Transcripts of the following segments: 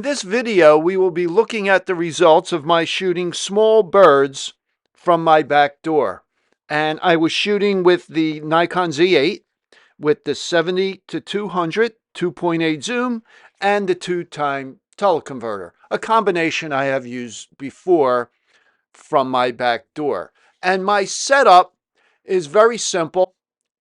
In this video, we will be looking at the results of my shooting small birds from my back door. And I was shooting with the Nikon Z8 with the 70 to 200 2.8 zoom and the 2-time teleconverter, a combination I have used before from my back door. And my setup is very simple.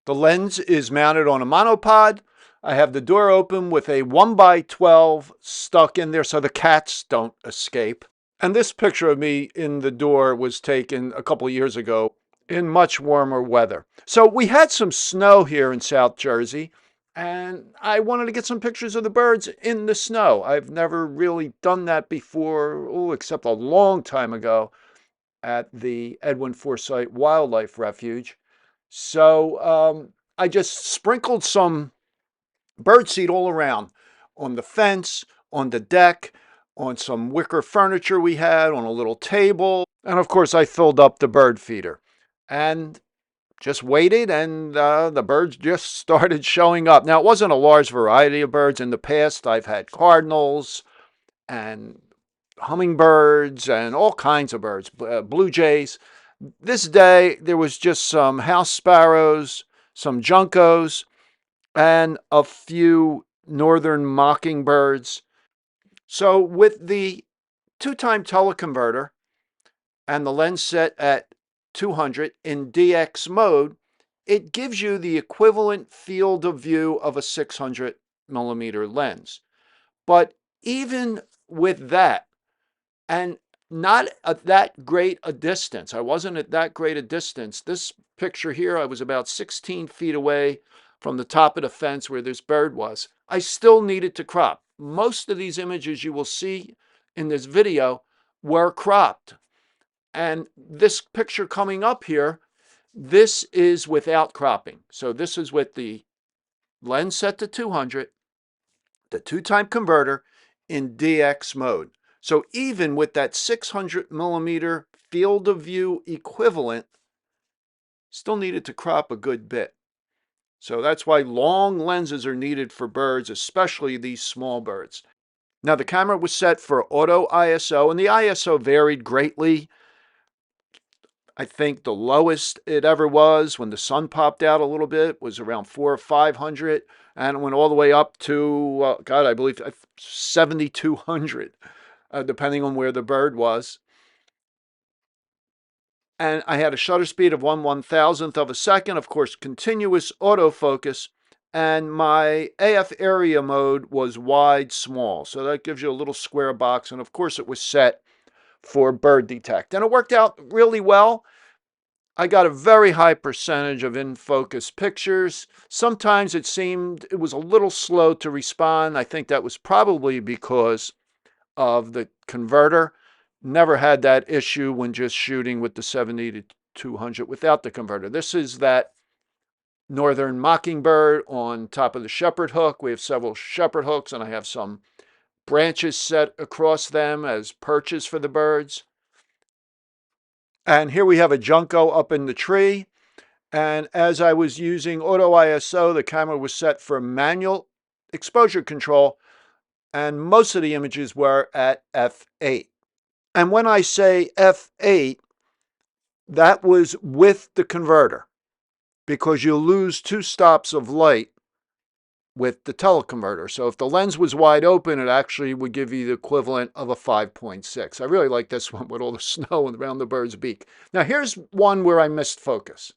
The lens is mounted on a monopod. I have the door open with a 1x12 stuck in there so the cats don't escape. And this picture of me in the door was taken a couple of years ago in much warmer weather. So we had some snow here in South Jersey, and I wanted to get some pictures of the birds in the snow. I've never really done that before, except a long time ago at the Edwin Forsyth Wildlife Refuge. So I just sprinkled some birdseed all around on the fence, on the deck, on some wicker furniture we had, on a little table. And of course, I filled up the bird feeder and just waited, and the birds just started showing up. Now, it wasn't a large variety of birds. In the past, I've had cardinals and hummingbirds and all kinds of birds, blue jays. This day, there was just some house sparrows, some juncos, and a few northern mockingbirds. So with the 2-time teleconverter and the lens set at 200 in DX mode, it gives you the equivalent field of view of a 600 millimeter lens. But even with that, and not at that great a distance, I wasn't at that great a distance. This picture here, I was about 16 feet away from the top of the fence where this bird was. I still needed to crop. Most of these images you will see in this video were cropped. And this picture coming up here, this is without cropping. So this is with the lens set to 200, the 2-time converter in DX mode. So even with that 600 millimeter field of view equivalent, still needed to crop a good bit. So that's why long lenses are needed for birds, especially these small birds. Now the camera was set for auto ISO, and the ISO varied greatly. I think the lowest it ever was when the sun popped out a little bit was around 400 or 500, and it went all the way up to, God, I believe 7,200, depending on where the bird was. And I had a shutter speed of 1/1000th of a second, of course, continuous autofocus, and my AF area mode was wide small. So that gives you a little square box, and of course it was set for bird detect. And it worked out really well. I got a very high percentage of in-focus pictures. Sometimes it seemed it was a little slow to respond. I think that was probably because of the converter. Never had that issue when just shooting with the 70 to 200 without the converter. This is that northern mockingbird on top of the shepherd hook. We have several shepherd hooks, and I have some branches set across them as perches for the birds. And here we have a junco up in the tree. And as I was using auto ISO, the camera was set for manual exposure control, and most of the images were at f8. And when I say f8, that was with the converter, because you lose 2 stops of light with the teleconverter. So if the lens was wide open, it actually would give you the equivalent of a 5.6. I really like this one with all the snow around the bird's beak. Now here's one where I missed focus.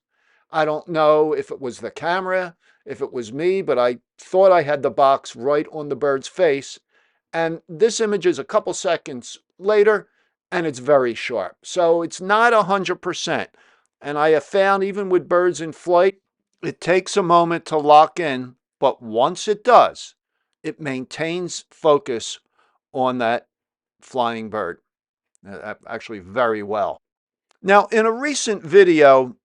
I don't know if it was the camera, if it was me, but I thought I had the box right on the bird's face. And this image is a couple seconds later, and it's very sharp. So it's not 100%. And I have found, even with birds in flight, it takes a moment to lock in, but once it does, it maintains focus on that flying bird, actually very well. Now, in a recent video,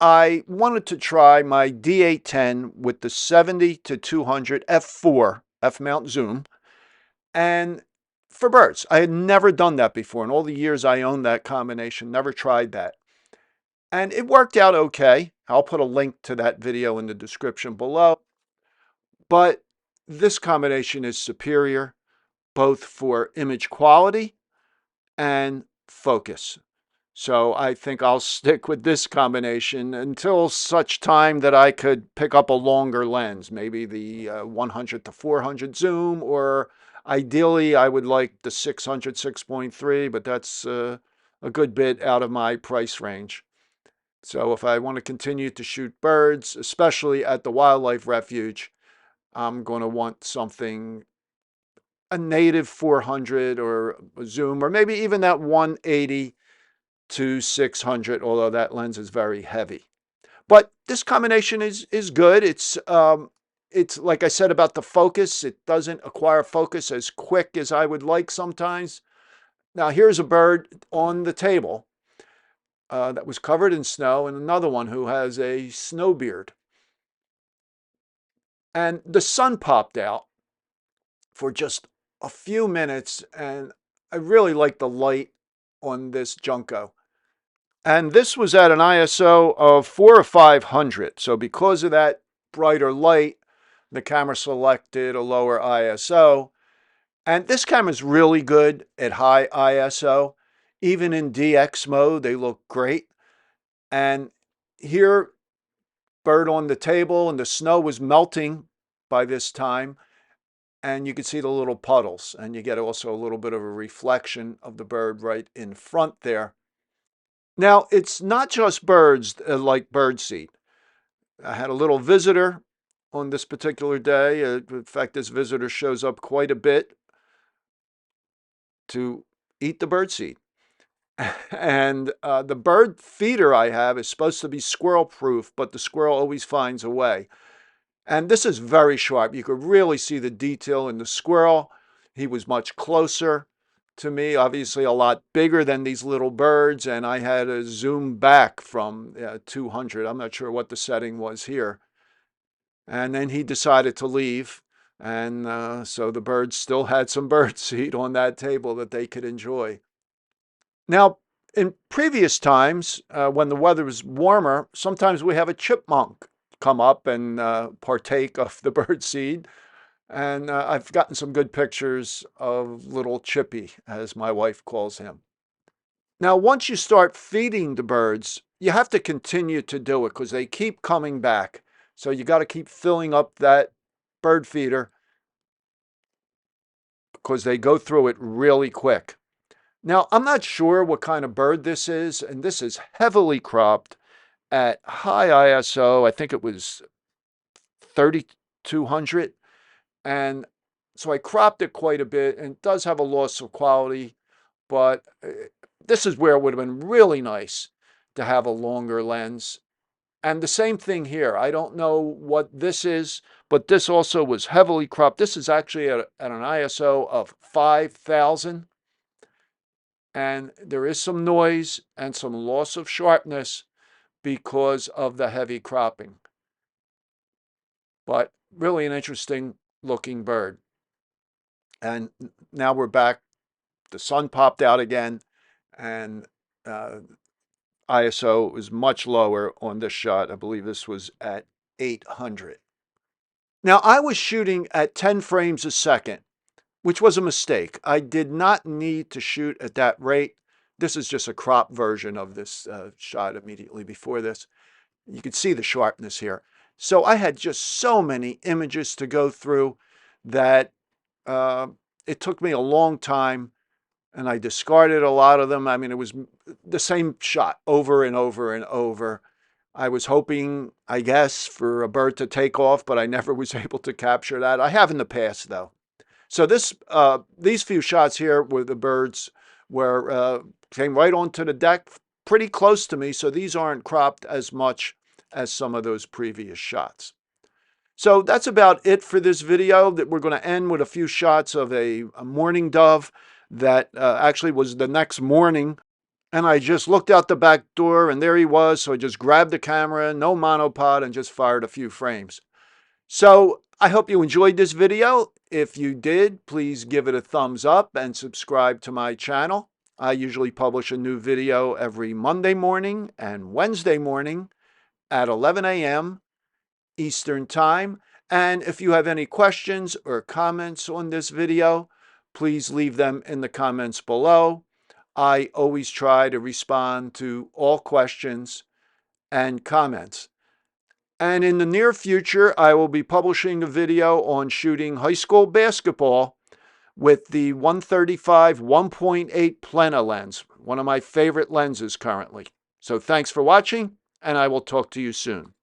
I wanted to try my D810 with the 70 to 200 f4 f-mount zoom, and for birds. I had never done that before. In all the years I owned that combination, never tried that. And it worked out okay. I'll put a link to that video in the description below. But this combination is superior. both for image quality and focus. So I think I'll stick with this combination until such time that I could pick up a longer lens, maybe the 100 to 400 zoom, or ideally I would like the 600 6.3, but that's a good bit out of my price range. So if I want to continue to shoot birds, especially at the wildlife refuge, I'm going to want something, a native 400 or a zoom, or maybe even that 180 to 600, although that lens is very heavy. But this combination is good. It's like I said about the focus, it doesn't acquire focus as quick as I would like sometimes. Now here's a bird on the table that was covered in snow, and another one who has a snow beard. And the sun popped out for just a few minutes, and I really like the light on this Junko. And this was at an ISO of 4 or 500. So because of that brighter light, the camera selected a lower ISO. And this camera is really good at high ISO. Even in DX mode, they look great. And here, bird on the table, and the snow was melting by this time. And you can see the little puddles. And you get also a little bit of a reflection of the bird right in front there. Now, it's not just birds like birdseed. I had a little visitor on this particular day. In fact, this visitor shows up quite a bit to eat the birdseed. And the bird feeder I have is supposed to be squirrel proof, but the squirrel always finds a way. And this is very sharp. You could really see the detail in the squirrel. He was much closer to me, obviously a lot bigger than these little birds, and I had to zoom back from 200. I'm not sure what the setting was here. And then he decided to leave, and so the birds still had some bird seed on that table that they could enjoy. Now, in previous times, when the weather was warmer, sometimes we have a chipmunk come up and partake of the bird seed. And I've gotten some good pictures of little Chippy, as my wife calls him. Now, once you start feeding the birds, you have to continue to do it because they keep coming back. So you got to keep filling up that bird feeder because they go through it really quick. Now, I'm not sure what kind of bird this is, and this is heavily cropped at high ISO. I think it was 3200. And so I cropped it quite a bit, and it does have a loss of quality, but this is where it would have been really nice to have a longer lens. And the same thing here. I don't know what this is, but this also was heavily cropped. This is actually at an ISO of 5000. And there is some noise and some loss of sharpness because of the heavy cropping. But really an interesting looking bird. And now we're back. The sun popped out again, and ISO was much lower on this shot. I believe this was at 800. Now, I was shooting at 10 frames a second, which was a mistake. I did not need to shoot at that rate. This is just a crop version of this shot immediately before this. You can see the sharpness here. So I had just so many images to go through that it took me a long time, and I discarded a lot of them. I mean, it was the same shot over and over and over. I was hoping, I guess, for a bird to take off, but I never was able to capture that. I have in the past, though. So these few shots here were the birds where came right onto the deck, pretty close to me. So these aren't cropped as much as some of those previous shots. So that's about it for this video. That we're going to end with a few shots of a mourning dove that actually was the next morning. And I just looked out the back door and there he was. So I just grabbed the camera, no monopod, and just fired a few frames. So I hope you enjoyed this video. If you did, please give it a thumbs up and subscribe to my channel. I usually publish a new video every Monday morning and Wednesday morning at 11 a.m. Eastern Time. And if you have any questions or comments on this video, please leave them in the comments below. I always try to respond to all questions and comments. And in the near future, I will be publishing a video on shooting high school basketball with the 135 1.8 Plena lens, one of my favorite lenses currently. So thanks for watching, and I will talk to you soon.